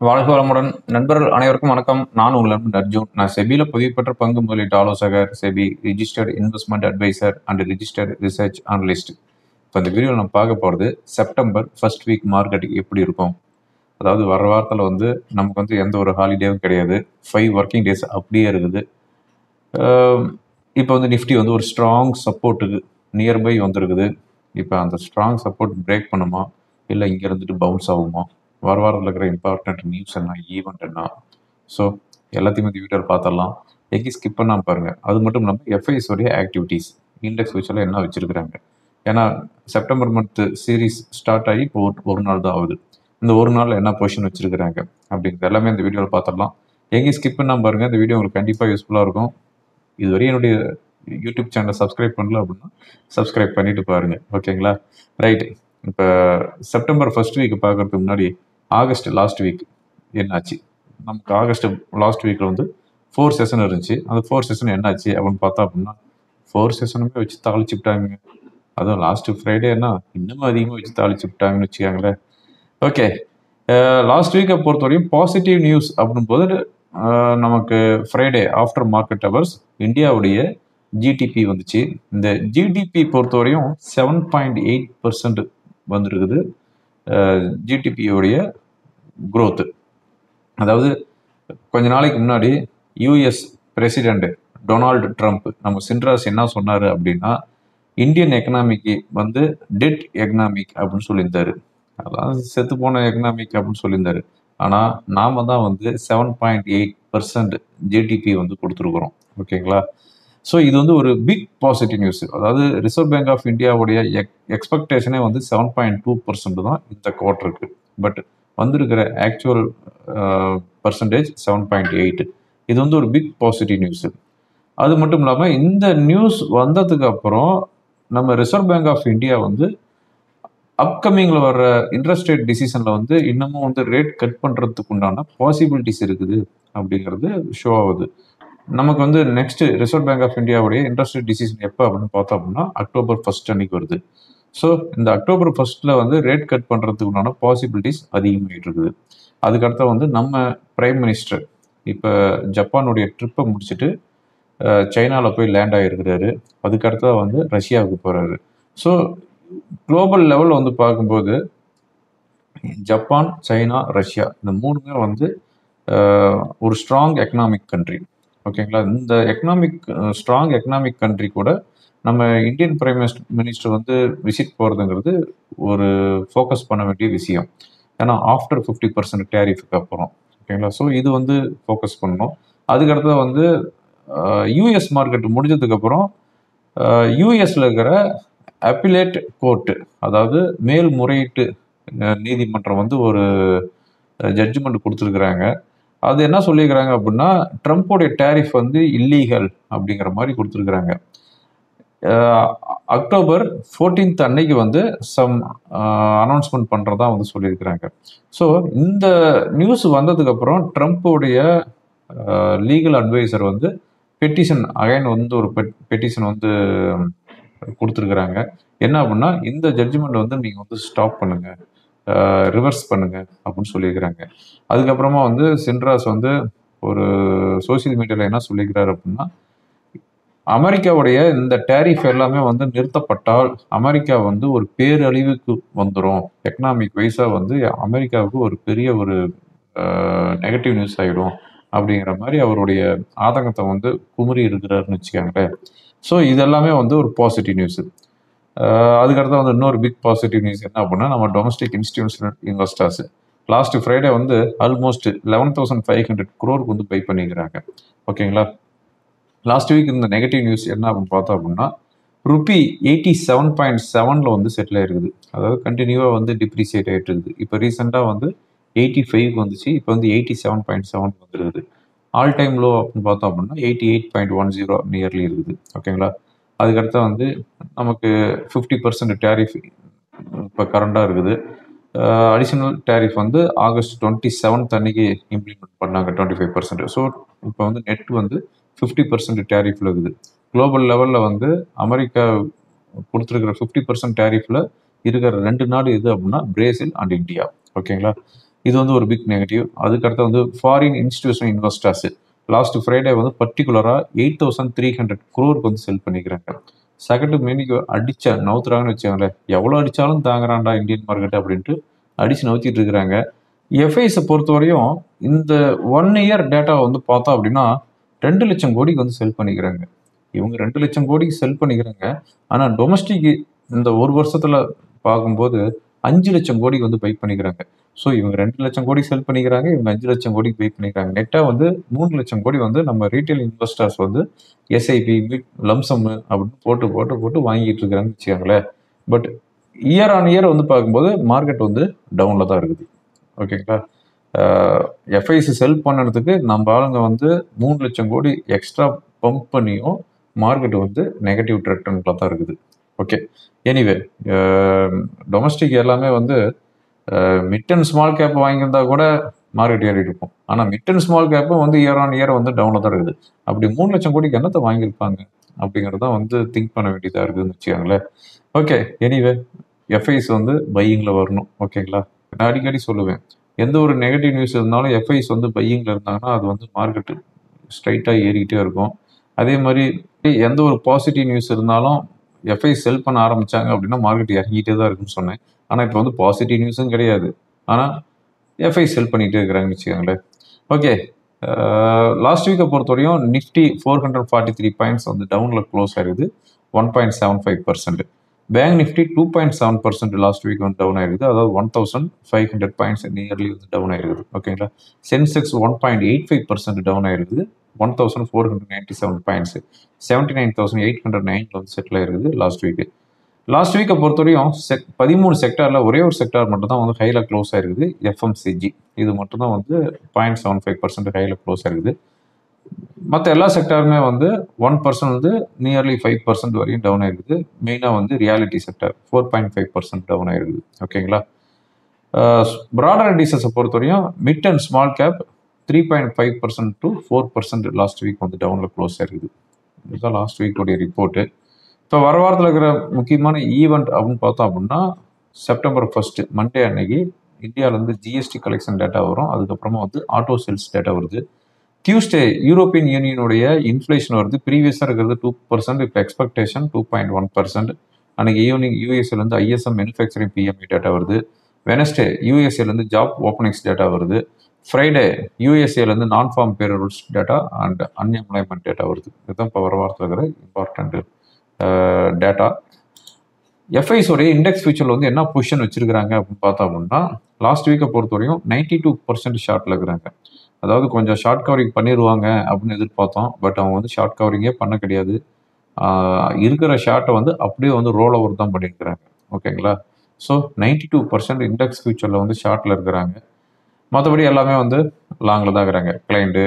வாழ்க வளமுடன் நண்பர்கள் அனைவருக்கும் வணக்கம். நான் உங்கள் நண்பன் அர்ஜுன். நான் செபியில பதிவு பெற்ற பங்கு முதலீட்டு ஆலோசகர், SEBI registered investment advisor and registered research analyst. இப்போ இந்த வீடியோவில் நம்ம பார்க்க போகிறது செப்டம்பர் ஃபர்ஸ்ட் வீக் மார்க்கெட் எப்படி இருக்கும். அதாவது வர வாரத்தில் நமக்கு எந்த ஒரு ஹாலிடேவும் கிடையாது. 5 ஒர்க்கிங் டேஸ் அப்படியே இருக்குது. இப்போ நிஃப்டி ஒரு ஸ்ட்ராங் சப்போர்ட்டுக்கு நியர்பை வந்துருக்குது. இப்போ அந்த ஸ்ட்ராங் சப்போர்ட் பிரேக் பண்ணுமா, இல்லை இங்கே இருந்துட்டு பவுன்ஸ் ஆகுமா, வாரத்தில் இருக்கிற இம்பார்ட்டன்ட் நியூஸ் என்ன, ஈவெண்ட் என்ன, ஸோ எல்லாத்தையுமே இந்த வீடியோவில் பார்த்துடலாம். எங்கேயும் ஸ்கிப் பண்ணாமல் பாருங்கள். அது மட்டும் இல்லாமல் எஃப்ஐஎஸ் உடைய ஆக்டிவிட்டீஸ், இண்டெக்ஸ் ஃபியூச்சரில் என்ன வச்சுருக்கிறாங்க. ஏன்னா செப்டம்பர் மந்த்து சீரீஸ் ஸ்டார்ட் ஆகி இப்போ ஒரு நாள் தான் ஆகுது. இந்த ஒரு நாளில் என்ன பொசிஷன் வச்சுருக்கிறாங்க அப்படிங்கிறது எல்லாமே இந்த வீடியோவில் பார்த்துடலாம். எங்கேயும் ஸ்கிப் பண்ணாமல் பாருங்கள். இந்த வீடியோ உங்களுக்கு கண்டிப்பாக யூஸ்ஃபுல்லாக இருக்கும். இதுவரை என்னுடைய யூடியூப் சேனலை சப்ஸ்கிரைப் பண்ணல அப்படின்னா சப்ஸ்கிரைப் பண்ணிட்டு பாருங்கள். ஓகேங்களா? ரைட்டு. இப்போ செப்டம்பர் ஃபர்ஸ்ட் வீக் பார்க்கறதுக்கு முன்னாடி ஆகஸ்ட் லாஸ்ட் வீக் என்னாச்சு. நமக்கு ஆகஸ்ட் லாஸ்ட் வீக்கில் 4 செஷன் இருந்துச்சு. அந்த 4 செஷன் என்னாச்சு அப்படின்னு பார்த்தா அப்படின்னா 4 செஷனுமே வச்சு தாளிச்சுட்டாங்க. அதுவும் லாஸ்ட் ஃப்ரைடேனா இன்னமும் அதிகமாக வச்சு தாளிச்சுட்டாங்கன்னு வச்சுக்காங்களேன். ஓகே, லாஸ்ட் வீக்கை பொறுத்தவரையும் பாசிட்டிவ் நியூஸ் அப்படின்போது நமக்கு ஃப்ரைடே ஆஃப்டர் மார்க்கெட் ஹவர்ஸ் இந்தியாவுடைய ஜிடிபி வந்துச்சு. இந்த ஜிடிபி பொறுத்தவரையும் 7.8% வந்துருக்குது. ஜிடிபியோடைய growth. அதாவது கொஞ்ச நாளைக்கு முன்னாடி யூஎஸ் பிரசிடென்ட் டொனால்டு ட்ரம்ப் நம்ம சின்ராஸ் என்ன சொன்னார் அப்படின்னா, இந்தியன் எக்கனாமிக்கு டெட் எக்கனாமிக் அப்படின்னு சொல்லியிருந்தாரு. அதாவது செத்து போன எக்கனாமிக் அப்படின்னு சொல்லியிருந்தாரு. ஆனால் நாம தான் 7.8% ஜிடிபி கொடுத்துருக்குறோம். ஓகேங்களா? ஸோ இது ஒரு பிக் பாசிட்டிவ் நியூஸ். அதாவது ரிசர்வ் பேங்க் ஆஃப் இந்தியாவுடைய எக்ஸ்பெக்டேஷனே 7.2% தான் இந்த குவார்ட்டருக்கு. பட் வந்திருக்கிற ஆக்சுவல் பர்சன்டேஜ் 7.8. இது ஒரு பிக் பாசிட்டிவ் நியூஸ். அது மட்டும் இல்லாமல் இந்த நியூஸ் வந்ததுக்கு அப்புறம் நம்ம ரிசர்வ் பேங்க் ஆஃப் இந்தியா அப்கமிங்கில் வர்ற இன்ட்ரெஸ்ட் ரேட் டிசிஷனில் இன்னமும் ரேட் கட் பண்ணுறதுக்கு உண்டான பாசிபிலிட்டிஸ் இருக்குது அப்படிங்கிறது ஷோ ஆகுது. நமக்கு நெக்ஸ்ட் ரிசர்வ் பேங்க் ஆஃப் இந்தியாவுடைய இன்ட்ரெஸ்ட் ரேட் டிசிஷன் எப்போ அப்படின்னு பார்த்தோம் அப்படின்னா அக்டோபர் 1 அன்னைக்கு வருது. ஸோ இந்த அக்டோபர் 1 ரேட் கட் பண்ணுறதுக்கு உண்டான பாசிபிலிட்டிஸ் அதிகமாகிட்டு இருக்குது. அதுக்கடுத்த நம்ம பிரைம் மினிஸ்டர் இப்போ ஜப்பானுடைய ட்ரிப்பை முடிச்சுட்டு சைனாவில் போய் லேண்ட் ஆகிருக்கிறாரு. அதுக்கடுத்த ரஷ்யாவுக்கு போகிறாரு. ஸோ குளோபல் லெவலில் பார்க்கும்போது ஜப்பான், சைனா, ரஷ்யா இந்த மூணுமே ஒரு ஸ்ட்ராங் எக்கனாமிக் கண்ட்ரி. ஓகேங்களா? இந்த ஸ்ட்ராங் எக்கனாமிக் கண்ட்ரி கூட நம்ம இந்தியன் பிரைம் மினிஸ்டர் விசிட் போகிறதுங்கிறது ஒரு ஃபோக்கஸ் பண்ண வேண்டிய விஷயம். ஏன்னா ஆஃப்டர் 50% டேரிஃபுக்கு அப்புறம். ஓகேங்களா? ஸோ இது ஃபோக்கஸ் பண்ணணும். அதுக்கடுத்து யூஎஸ் மார்க்கெட் முடிஞ்சதுக்கப்புறம் யூஎஸ்ல இருக்கிற அப்பீலேட் கோர்ட்டு, அதாவது மேல்முறையீட்டு நீதிமன்றம் ஒரு ஜட்ஜ்மெண்ட் கொடுத்துருக்குறாங்க. அது என்ன சொல்லியிருக்கிறாங்க அப்படின்னா, ட்ரம்ப்போடைய டேரிஃப் இல்லீகல் அப்படிங்கிற மாதிரி கொடுத்துருக்குறாங்க. அக்டோபர் 14 அன்னைக்கு சம் அனௌன்ஸ்மெண்ட் பண்ணுறதா சொல்லியிருக்கிறாங்க. ஸோ இந்த நியூஸ் வந்ததுக்கப்புறம் ட்ரம்ப்போடைய லீகல் அட்வைசர் பெட்டிஷன் அகைன் ஒரு பெட்டிஷன் கொடுத்துருக்குறாங்க. என்ன அப்படின்னா, இந்த ஜட்ஜ்மெண்ட் நீங்கள் ஸ்டாப் பண்ணுங்க, ரிவர்ஸ் பண்ணுங்க அப்படின்னு சொல்லியிருக்கிறாங்க. அதுக்கப்புறமா சின்ராஸ் ஒரு சோசியல் மீடியாவில் என்ன சொல்லியிருக்கிறாரு அப்படின்னா, அமெரிக்காவுடைய இந்த டேரிஃப் எல்லாமே நிறுத்தப்பட்டால் அமெரிக்கா ஒரு பேரழிவுக்கு வந்துடும். எக்கனாமிக் வைஸாக அமெரிக்காவுக்கு ஒரு பெரிய ஒரு நெகட்டிவ் நியூஸ் ஆகிடும் அப்படிங்கிற மாதிரி அவருடைய ஆதங்கத்தை குமுறி இருக்கிறாருன்னு வச்சுக்காங்களேன். ஸோ இதெல்லாமே ஒரு பாசிட்டிவ் நியூஸ். அதுக்கடுத்து இன்னொரு பிக் பாசிட்டிவ் நியூஸ் என்ன அப்படின்னா, நம்ம domestic institutional investors last Friday almost 11,500 crore buy பண்ணிக்கிறாங்க. ஓகேங்களா? லாஸ்ட் வீக் இந்த நெகட்டிவ் நியூஸ் என்ன அப்படின்னு பார்த்தோம் அப்படின்னா, ரூபி 87.7 செட்டில் ஆயிருக்குது. அதாவது கண்டினியூவாக டிப்ரிசியேட் ஆகிட்டு இருக்குது. இப்போ ரீசெண்டாக 85 வந்துச்சு. இப்போ 87.7 வந்துருக்குது. ஆல் டைம் லோ அப்படின்னு பார்த்தோம் அப்படின்னா 88.10 நியர்லி இருக்குது. ஓகேங்களா? அதுக்கடுத்து நமக்கு 50% டேரிஃப் இப்போ கரண்டாக இருக்குது. அடிஷனல் டேரிஃப் ஆகஸ்ட் 27 அன்னைக்கு இம்ப்ளிமெண்ட் பண்ணாங்க 25%. ஸோ இப்போ நெட் 50% டேரிஃபில் இருக்குது. குளோபல் லெவலில் அமெரிக்கா கொடுத்துருக்கிற 50% டேரிஃபில் இருக்கிற 2 நாடு எது அப்படின்னா பிரேசில் அண்ட் இந்தியா. ஓகேங்களா? இது வந்து ஒரு பிக் நெகட்டிவ். அதுக்கடுத்து வந்து foreign institutional investors last Friday வந்து பர்டிகுலராக 8,300 crore வந்து செல் பண்ணிக்கிறாங்க. செகண்ட் மீனிக்கு அடிச்ச நவுத்துறாங்கன்னு வச்சுக்கோங்களேன். எவ்வளோ அடித்தாலும் தாங்குறான்டா இந்தியன் மார்க்கெட் அப்படின்ட்டு அடித்து நவுத்திட்டு இருக்கிறாங்க. எஃப்ஐஸை பொறுத்தவரையும் இந்த 1 year டேட்டா வந்து பார்த்தோம் அப்படின்னா 2 லட்சம் கோடிக்கு வந்து செல் பண்ணிக்கிறாங்க. இவங்க 2 லட்சம் கோடிக்கு செல் பண்ணிக்கிறாங்க. ஆனால் டொமஸ்டிக் இந்த ஒரு வருஷத்தில் பார்க்கும்போது 5 லட்சம் கோடிக்கு வந்து பை பண்ணிக்கிறாங்க. ஸோ இவங்க 2 லட்சம் கோடி செல் பண்ணிக்கிறாங்க, இவங்க 5 லட்சம் கோடிக்கு பை பண்ணிக்கிறாங்க. நெட்டாக வந்து 3 லட்சம் கோடி வந்து நம்ம ரீட்டைல் இன்வெஸ்டர்ஸ் வந்து எஸ்ஐபி லம்சம் அப்படின்னு போட்டு போட்டு போட்டு வாங்கிட்டு இருக்கிறாங்கன்னு வச்சுக்கோங்களேன். பட் இயர் ஆன் இயர் வந்து பார்க்கும்போது மார்க்கெட் வந்து டவுனில் தான் இருக்குது. ஓகேங்களா. எஃப்ஐசி செல் பண்ணதுக்கு நம்ம ஆளுங்க வந்து 3 லட்சம் கோடி எக்ஸ்ட்ரா பம்ப் பண்ணியும் மார்க்கெட் வந்து நெகட்டிவ் ட்ரெண்டில் தான் இருக்குது. ஓகே, எனிவே டொமஸ்டிக் எல்லாமே வந்து மிட் அண்ட் ஸ்மால் கேப் வாங்கியிருந்தா கூட மார்க்கெட் ஏறிட்டு இருக்கும். ஆனால் மிட் அண்ட் ஸ்மால் கேப்பும் வந்து இயர் ஆன் இயர் வந்து டவுனில் தான் இருக்குது. அப்படி 3 லட்சம் கோடிக்கு என்னத்தை வாங்கியிருப்பாங்க அப்படிங்கிறதான் வந்து திங்க் பண்ண வேண்டியதாக இருக்குதுன்னு வச்சுக்கோங்களேன். ஓகே, எனிவே எஃப்ஐஸ் வந்து பையிங்கில் வரணும். ஓகேங்களா. நான் அடிக்கடி சொல்லுவேன், எந்த ஒரு நெகட்டிவ் நியூஸ் இருந்தாலும் எஃப்ஐஸ் வந்து பையிங்கில் இருந்தாங்கன்னா அது வந்து மார்க்கெட்டு ஸ்ட்ரைட்டாக ஏறிக்கிட்டே இருக்கும். அதே மாதிரி எந்த ஒரு பாசிட்டிவ் நியூஸ் இருந்தாலும் எஃப்ஐ செல் பண்ண ஆரம்பித்தாங்க அப்படின்னா மார்க்கெட் இறங்கிட்டே தான் இருக்குன்னு சொன்னேன். ஆனால் இப்போ வந்து பாசிட்டிவ் நியூஸும் கிடையாது, ஆனால் எஃப்ஐ செல் பண்ணிகிட்டே இருக்கிறாங்கன்னு வச்சுக்கோங்களேன். ஓகே, லாஸ்ட் வீக்கை பொறுத்தவரையும் நிஃப்டி 443 பாயிண்ட்ஸ் வந்து டவுனில் க்ளோஸ் ஆகிருக்குது, 1.75%. பேங்க் நிஃப்டி 2.7% லாஸ்ட் வீக் வந்து டவுன் ஆயிருக்குது, அதாவது 1,500 பாயிண்ட்ஸ் நியர்லி வந்து டவுன் ஆயிருக்குது. ஓகேங்களா. சென்செக்ஸ் 1.85% டவுன் ஆயிருக்குது, 1,497 பாயிண்ட்ஸ், 79,809 வந்து செட்டில் ஆயிருக்குது லாஸ்ட் வீக்கு. லாஸ்ட் வீக்கை பொறுத்தவரையும் 13 செக்டாரில் ஒரே ஒரு செக்டார் மட்டும் தான் வந்து ஹையில் க்ளோஸ் ஆயிருக்குது, எஃப்எம்சிஜி. இது மட்டும் தான் வந்து 0.75% ஹையில் க்ளோஸ் ஆயிருக்குது. மற்ற எல்லா செக்டாருமே வந்து 1% வந்து நியர்லி 5% வரையும் டவுன் ஆயிருக்குது. மெயினாக வந்து ரியாலிட்டி செக்டார் 4.5% டவுன் ஆயிருக்குது. ஓகேங்களா. ப்ராடர் இண்டிசஸை பொறுத்தவரையும் mid and small cap 3.5% to 4% last week வந்து டவுனில் க்ளோஸ் ஆயிருக்குது. இதுதான் லாஸ்ட் வீக்கோடைய ரிப்போர்ட்டு. இப்போ வர வாரத்தில் இருக்கிற முக்கியமான ஈவெண்ட் அப்படின்னு பார்த்தோம் அப்படின்னா செப்டம்பர் 1 மண்டே அன்னைக்கு இந்தியாவிலேருந்து ஜிஎஸ்டி கலெக்ஷன் டேட்டா வரும். அதுக்கப்புறமா வந்து ஆட்டோ சேல்ஸ் டேட்டா வருது. டியூஸ்டே யூரோப்பியன் யூனியனுடைய இன்ஃப்ளேஷன் வருது. ப்ரீவியஸாக இருக்கிறது 2%, இப்போ எக்ஸ்பெக்டேஷன் 2.1%. அன்னைக்கு evening யூஎஸ்ஏலேருந்து ISM manufacturing BMI data வருது. வெனஸ்டே யூஎஸ்ஏலேருந்து ஜாப் ஓப்பனிங்ஸ் டேட்டா வருது. ஃப்ரைடே யூஎஸ்ஏலேருந்து நான் form payrolls data and unemployment data வருது. இதுதான் இப்போ வர வாரத்தில் இருக்கிற இம்பார்ட்டன்ட் டேட்டா. எஃப்ஐஸோடைய இண்டெக்ஸ் ஃபியூச்சரில் வந்து என்ன பொசிஷன் வச்சிருக்கிறாங்க அப்படின்னு பார்த்தோம் அப்படின்னா லாஸ்ட் வீக்கை பொறுத்தவரையும் 92% ஷார்ட்டில் இருக்கிறாங்க. அதாவது கொஞ்சம் ஷார்ட் கவரிங் பண்ணிடுவாங்க அப்படின்னு எதிர்பார்த்தோம். பட் அவங்க வந்து ஷார்ட் கவரிங்கே பண்ண கிடையாது. இருக்கிற ஷார்ட்டை வந்து அப்படியே வந்து ரோல் ஓவர் தான் பண்ணியிருக்கிறாங்க. ஓகேங்களா. ஸோ 92% இண்டெக்ஸ் ஃபியூச்சரில் வந்து ஷார்ட்டில் இருக்கிறாங்க. மற்றபடி எல்லாமே வந்து லாங்கில் தான் இருக்கிறாங்க. Client,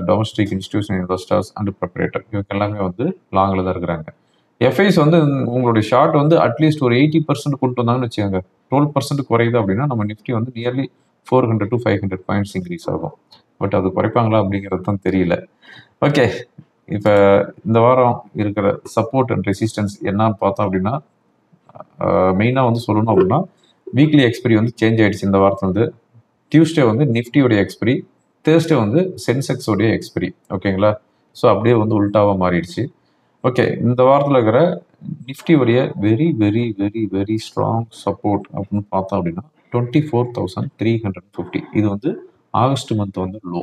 domestic institution investors and proprietor இவங்க எல்லாமே வந்து லாங்கில் தான் இருக்கிறாங்க. எஃப்ஐஸ் வந்து உங்களுடைய ஷார்ட் வந்து அட்லீஸ்ட் ஒரு 80% கொண்டு வந்தாங்கன்னு வச்சுக்கோங்க. 12% குறையுது அப்படின்னா நம்ம நிஃப்டி வந்து நியர்லி 400 to 500 பாயிண்ட்ஸ் இன்க்ரீஸ் ஆகும். பட் அது குறைப்பாங்களா அப்படிங்கிறது தான் தெரியல. ஓகே, இப்போ இந்த வாரம் இருக்கிற சப்போர்ட் அண்ட் ரெசிஸ்டன்ஸ் என்னன்னு பார்த்தோம் அப்படின்னா மெயினாக வந்து சொல்லணும் அப்படின்னா வீக்லி எக்ஸ்பிரி வந்து சேஞ்ச் ஆகிடுச்சு இந்த வாரத்தில் வந்து. டியூஸ்டே வந்து நிஃப்டியோடைய எக்ஸ்பிரி, தேர்ஸ்டே வந்து சென்செக்ஸோடைய எக்ஸ்பிரி. ஓகேங்களா. ஸோ அப்படியே வந்து உல்டாவாக மாறிடுச்சு. ஓகே, இந்த வாரத்தில் இருக்கிற நிஃப்டியோடைய very very very very strong support அப்படின்னு பார்த்தோம் அப்படின்னா 24,350. இது வந்து ஆகஸ்ட் மந்த் வந்து லோ.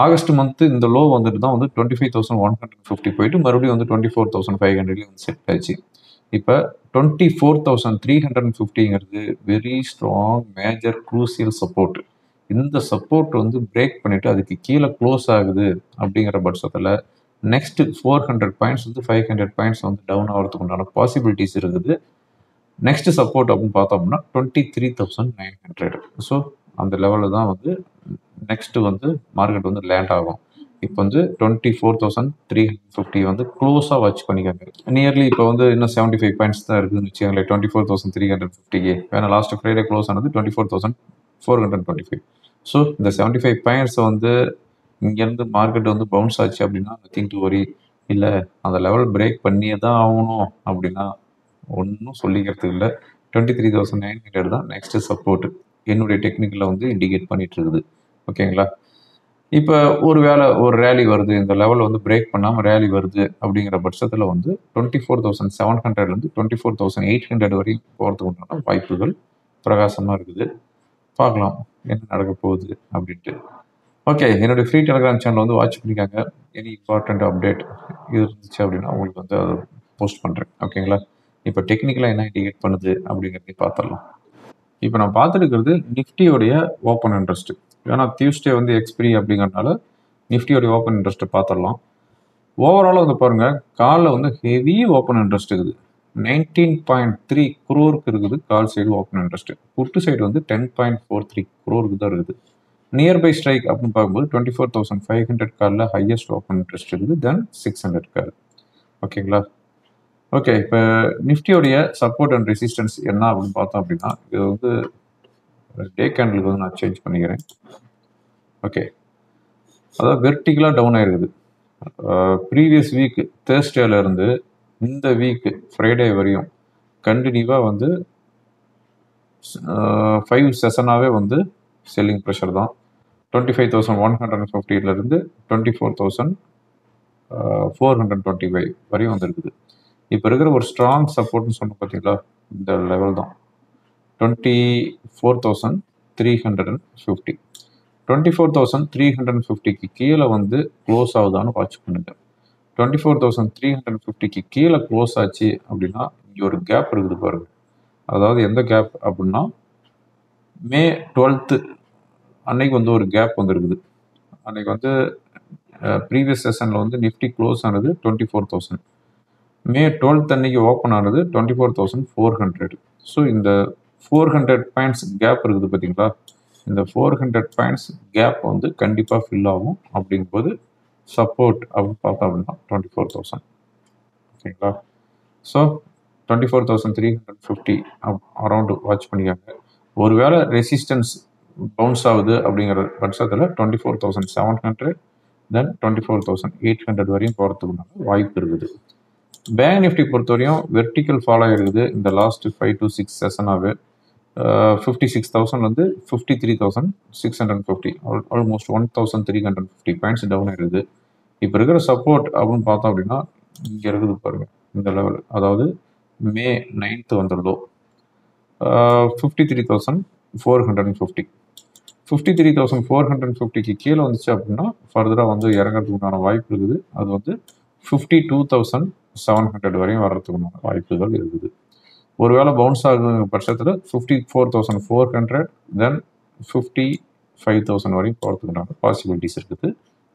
ஆகஸ்ட் மந்த்து இந்த லோ வந்துட்டு தான் வந்து 25,150 போயிட்டு மறுபடியும் வந்து 24,500 வந்து செட் ஆச்சு. இப்போ 24,350ங்கிறது very strong major crucial support. இந்த சப்போர்ட் வந்து பிரேக் பண்ணிட்டு அதுக்கு கீழே க்ளோஸ் ஆகுது அப்படிங்கிற பட்சத்தில் நெக்ஸ்ட் 400 பாயிண்ட்ஸ் வந்து 500 பாயிண்ட்ஸ் வந்து டவுன் ஆகிறதுக்கு உண்டான பாசிபிலிட்டிஸ் இருக்குது. நெக்ஸ்ட் சப்போர்ட் அப்படின்னு பார்த்தோம் அப்படின்னா 23,900. ஸோ அந்த லெவலில் தான் வந்து நெக்ஸ்ட் வந்து மார்க்கெட் வந்து லேண்ட் ஆகும். இப்போ வந்து 24,350 வந்து க்ளோஸாக வாட்ச் பண்ணிக்காங்க. நியர்லி இப்போ வந்து இன்னும் 75 பாயிண்ட்ஸ் தான் இருக்குதுன்னு வச்சுக்கோங்களேன் 24,350. வேணா லாஸ்ட் ஃப்ரைடே க்ளோஸ் ஆனது 24,425. ஸோ இந்த 75 பாயிண்ட்ஸ் வந்து இங்கேருந்து மார்க்கெட் வந்து பவுன்ஸ் ஆச்சு அப்படின்னா நத்திங் டு வரி. இல்லை அந்த லெவல் பிரேக் பண்ணியே தான் ஆகணும் அப்படின்னா ஒன்றும் சொல்லிக்கிறதுக்கு இல்லை. 23,900 தான் நெக்ஸ்ட் சப்போர்ட். என்னுடைய டெக்னிக்கில் வந்து இண்டிகேட் பண்ணிட்டு இருக்குது. ஓகேங்களா? இப்போ ஒரு ரேலி வருது, இந்த லெவல் வந்து பிரேக் பண்ணாமல் ரேலி வருது அப்படிங்கிற பட்சத்தில் வந்து 24,700லேருந்து 24,800 வரையும் போகிறதுக்கு உண்டான வாய்ப்புகள் பிரகாசமாக இருக்குது. பார்க்கலாம் என்ன நடக்க போகுது அப்படின்ட்டு. ஓகே, என்னுடைய ஃப்ரீ டெலிகிராம் சேனல் வந்து வாட்ச் பண்ணிக்காங்க. எனி இம்பார்ட்டண்ட் அப்டேட் இது இருந்துச்சு அப்படின்னா உங்களுக்கு வந்து அதை போஸ்ட் பண்ணுறேன். ஓகேங்களா? இப்போ டெக்னிக்கலாக என்ன இண்டிகேட் பண்ணுது அப்படிங்கிறதையும் பார்த்துடலாம். இப்போ நான் பார்த்துருக்கிறது நிஃப்டியோடைய ஓப்பன் இன்ட்ரெஸ்ட். ஏன்னா டியூஸ்டே வந்து எக்ஸ்பிரி அப்படிங்கிறதுனால நிஃப்டியோடைய ஓப்பன் இன்ட்ரெஸ்ட்டை பார்த்துடலாம். ஓவராலாக வந்து பாருங்கள், காலில் வந்து ஹெவி ஓப்பன் இன்ட்ரெஸ்ட் இருக்குது. 19.3 crore இருக்குது கால் சைடு ஓப்பன் இன்ட்ரெஸ்ட். புட்டு சைடு வந்து 10.43 crore தான் இருக்குது. நியர்பை ஸ்ட்ரைக் அப்படின்னு பார்க்கும்போது 24,500 காலில் ஹையஸ்ட் ஓப்பன் இன்ட்ரெஸ்ட் இருக்குது. தென் 600 கால். ஓகேங்களா? ஓகே, இப்போ நிஃப்டியோடைய சப்போர்ட் அண்ட் ரெசிஸ்டன்ஸ் என்ன அப்படின்னு பார்த்தோம் அப்படின்னா, இது வந்து டே கேண்டலுக்கு வந்து நான் சேஞ்ச் பண்ணிக்கிறேன். ஓகே, அதாவது வெர்டிகலாக டவுன் ஆயிருக்குது. ப்ரீவியஸ் வீக் தேர்ஸ்டேல இருந்து இந்த வீக் ஃப்ரைடே வரையும் கண்டினியூவாக வந்து 5 செஷனாகவே வந்து செல்லிங் ப்ரெஷர் தான். 25,150லேருந்து 24,425 வரையும் வந்துருக்குது. இப்போ இருக்கிற ஒரு ஸ்ட்ராங் சப்போர்ட்னு சொன்ன பார்த்தீங்களா, இந்த லெவல் தான் 24,350. 24,350க்கு கீழே வந்து க்ளோஸ் ஆகுதான்னு வாட்ச் பண்ணுங்க. 24,350க்கு கீழே க்ளோஸ் ஆச்சு அப்படின்னா இங்கே ஒரு கேப் இருக்குது பாருங்க. அதாவது எந்த கேப் அப்படின்னா, மே 12th அன்னைக்கு வந்து ஒரு கேப் வந்துருக்குது. அன்னைக்கு வந்து ப்ரீவியஸ் செஷனில் வந்து நிஃப்டி க்ளோஸ் ஆனது 24,000. மே 12th அன்னைக்கு ஓப்பன் ஆனது 24,400. ஸோ இந்த 400 பாயிண்ட்ஸ் கேப் இருக்குது பார்த்தீங்களா, இந்த 400 பாயிண்ட்ஸ் கேப் வந்து கண்டிப்பாக ஃபில் ஆகும். அப்படிங்கும்போது சப்போர்ட் அப்படின்னு பார்த்தோம் அப்படின்னா 24,000. ஓகேங்களா? ஸோ 24,350 அரௌண்டு வாட்ச் பண்ணிக்காங்க. ஒருவேளை ரெசிஸ்டன்ஸ் பவுன்ஸ் ஆகுது அப்படிங்கிற பட்சத்தில் 24,700 தென் 24,800 வரையும் போகிறதுக்கு வாய்ப்பு இருக்குது. பேங்க் நிஃப்டி பொறுத்தவரையும் வெர்டிக்கல் ஃபாலோ ஆகிருக்குது இந்த லாஸ்ட் 5 to 6 செஷனாகவே. 56,000 53,650, ஆல்மோஸ்ட் 1,350 பாயிண்ட்ஸ் டவுன் ஆயிருக்குது. இப்போ இருக்கிற சப்போர்ட் அப்படின்னு பார்த்தோம் அப்படின்னா இங்கே இருக்குது பாருங்க, இந்த லெவல். அதாவது மே 9th வந்துடுதோ 53,450. 53,450க்கு கீழே வந்துச்சு அப்படின்னா ஃபர்தராக வந்து இறங்கிறதுக்குண்டான வாய்ப்பு இருக்குது. அது வந்து 52,700 வரையும் வர்றதுக்குண்டான வாய்ப்புகள் இருக்குது. ஒருவேளை பவுன்ஸ் ஆகுற பட்சத்தில் 54,400 தென் 55,000 வரையும் போகிறதுக்குண்டான பாசிபிலிட்டிஸ் இருக்குது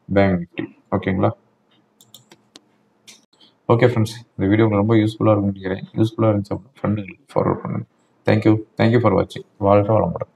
பேங்க் நிஃப்டி. ஓகேங்களா? ஓகே ஃப்ரெண்ட்ஸ், இந்த வீடியோ உங்களுக்கு ரொம்ப யூஸ்ஃபுல்லாக இருக்கும்னு நினைக்கிறேன். யூஸ்ஃபுல்லாக இருந்துச்சு அப்படின்னா ஃப்ரெண்டுங்களுக்கு ஃபார்வர்ட் பண்ணுங்கள். தேங்க்யூ ஃபார் வாட்சிங். வாழ்க வளமுடன்.